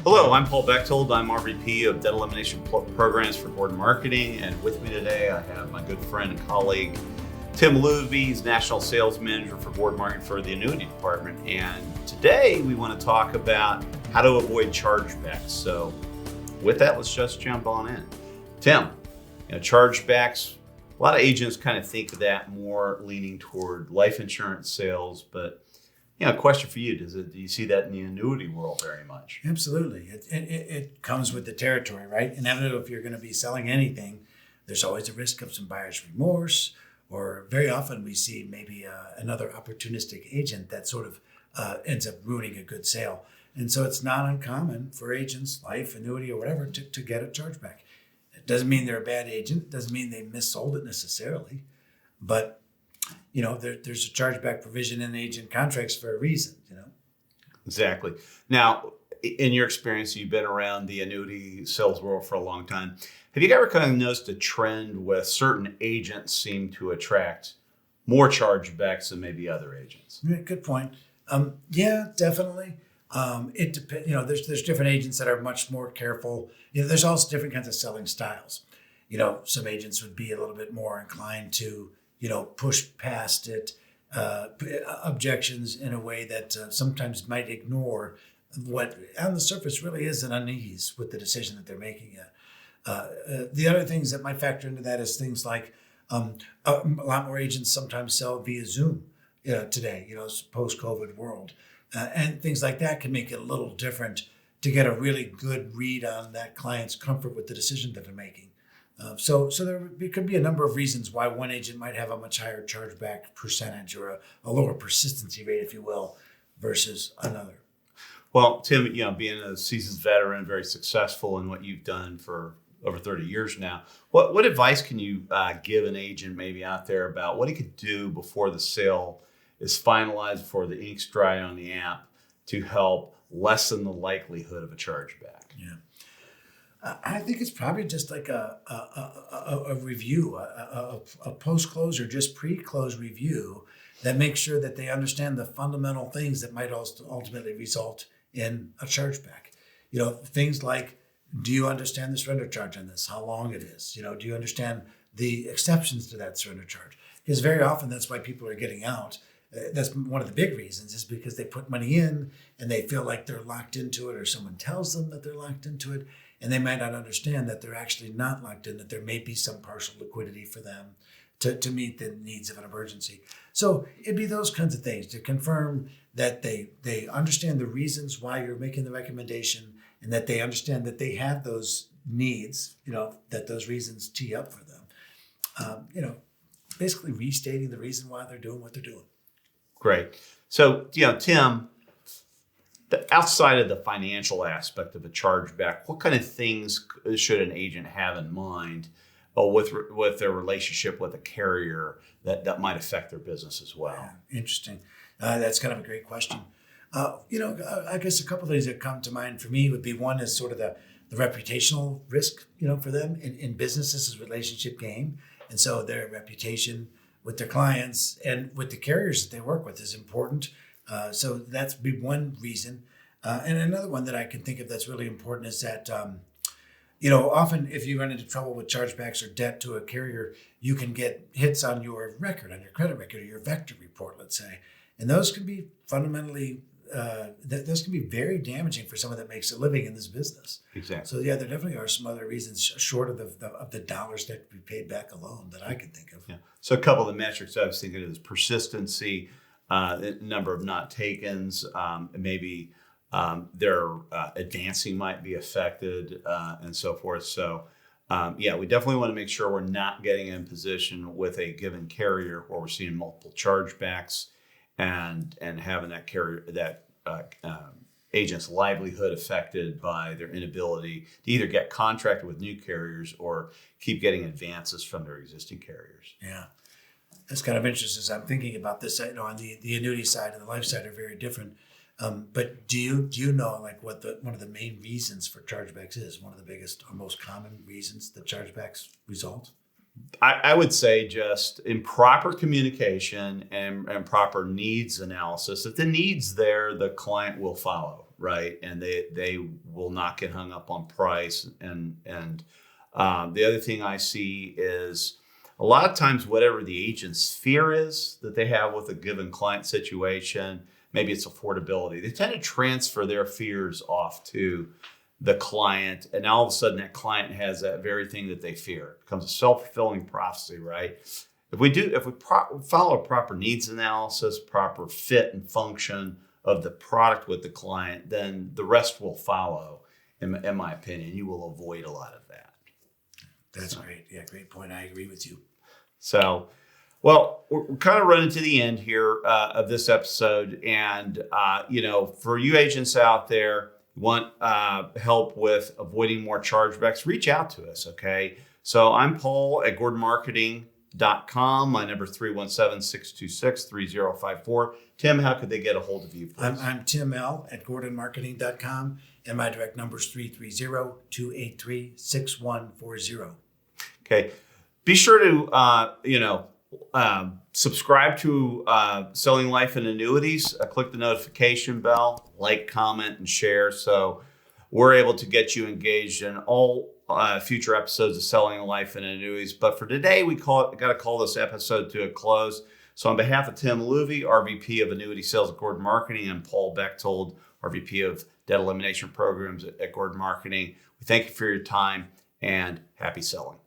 Hello, I'm Paul Bechtold. I'm RVP of Debt Elimination Programs for Gordon Marketing, and with me today I have my good friend and colleague, Tim Luby. He's National Sales Manager for Gordon Marketing for the Annuity Department, and today we want to talk about how to avoid chargebacks. So with that, let's just jump on in. Tim, chargebacks, a lot of agents kind of think of that more leaning toward life insurance sales, but a question for you, do you see that in the annuity world very much? Absolutely. It comes with the territory, right? Inevitably, if you're going to be selling anything, there's always a risk of some buyer's remorse, or very often we see maybe another opportunistic agent that sort of ends up ruining a good sale. And so it's not uncommon for agents, life, annuity, or whatever, to get a chargeback. It doesn't mean they're a bad agent. It doesn't mean they missold it necessarily. But there's a chargeback provision in agent contracts for a reason, Exactly. Now, in your experience, you've been around the annuity sales world for a long time. Have you ever kind of noticed a trend with certain agents seem to attract more chargebacks than maybe other agents? Yeah, good point. Yeah, definitely. It depends. There's different agents that are much more careful. There's also different kinds of selling styles. Some agents would be a little bit more inclined to push past it, objections in a way that sometimes might ignore what on the surface really is an unease with the decision that they're making. The other things that might factor into that is things like a lot more agents sometimes sell via Zoom today, post-COVID world. And things like that can make it a little different to get a really good read on that client's comfort with the decision that they're making. So there could be a number of reasons why one agent might have a much higher chargeback percentage or a lower persistency rate, if you will, versus another. Well, Tim, being a seasoned veteran, very successful in what you've done for over 30 years now, what advice can you give an agent maybe out there about what he could do before the sale is finalized, before the ink's dry on the app, to help lessen the likelihood of a chargeback? Yeah. I think it's probably just like a review, a post-close or just pre-close review that makes sure that they understand the fundamental things that might also ultimately result in a chargeback. Things like, do you understand the surrender charge on this? How long it is? Do you understand the exceptions to that surrender charge? Because very often that's why people are getting out. That's one of the big reasons, is because they put money in and they feel like they're locked into it, or someone tells them that they're locked into it. And they might not understand that they're actually not locked in, that there may be some partial liquidity for them to meet the needs of an emergency. So it'd be those kinds of things to confirm that they understand the reasons why you're making the recommendation, and that they understand that they have those needs, that those reasons tee up for them. Basically restating the reason why they're doing what they're doing. Great. So, Tim, outside of the financial aspect of a chargeback, what kind of things should an agent have in mind with their relationship with a carrier that might affect their business as well? Yeah, interesting. That's kind of a great question. I guess a couple of things that come to mind for me would be, one is sort of the reputational risk, for them in business. This is a relationship game. And so their reputation with their clients and with the carriers that they work with is important. So that's be one reason. And another one that I can think of that's really important is that, often if you run into trouble with chargebacks or debt to a carrier, you can get hits on your record, on your credit record, or your vector report, let's say. And those can be fundamentally, those can be very damaging for someone that makes a living in this business. Exactly. So yeah, there definitely are some other reasons short of the dollars that could be paid back alone that I can think of. Yeah. So a couple of the metrics I was thinking of is persistency, the number of not takens, maybe their advancing might be affected, and so forth. So we definitely want to make sure we're not getting in position with a given carrier where we're seeing multiple chargebacks and having that carrier, that agent's livelihood affected by their inability to either get contracted with new carriers or keep getting advances from their existing carriers. Yeah. That's kind of interesting as I'm thinking about this. On the annuity side and the life side are very different. But do you know like what one of the main reasons for chargebacks is? One of the biggest or most common reasons that chargebacks result? I would say just improper communication and proper needs analysis. If the need's there, the client will follow. right? And they will not get hung up on price. And the other thing I see is a lot of times whatever the agent's fear is that they have with a given client situation, maybe it's affordability, they tend to transfer their fears off to the client, and all of a sudden that client has that very thing that they fear. It becomes a self-fulfilling prophecy, right? If we follow a proper needs analysis, proper fit and function of the product with the client, then the rest will follow. In my opinion, you will avoid a lot of that. That's great. Yeah, great point. I agree with you. So, well, we're kind of running to the end here of this episode, and for you agents out there want help with avoiding more chargebacks, reach out to us. Okay, so I'm Paul at GordonMarketing.com. My number is 317-626-3054. Tim, how could they get a hold of you, please? I'm Tim L. at GordonMarketing.com, and my direct number is 330-283-6140. Okay, be sure to subscribe to Selling Life and Annuities. Click the notification bell, like, comment, and share, so we're able to get you engaged in all future episodes of Selling Life and Annuities. But for today, we got to call this episode to a close. So on behalf of Tim Louvie, RVP of Annuity Sales at Gordon Marketing, and Paul Bechtold, RVP of Debt Elimination Programs at Gordon Marketing, we thank you for your time and happy selling.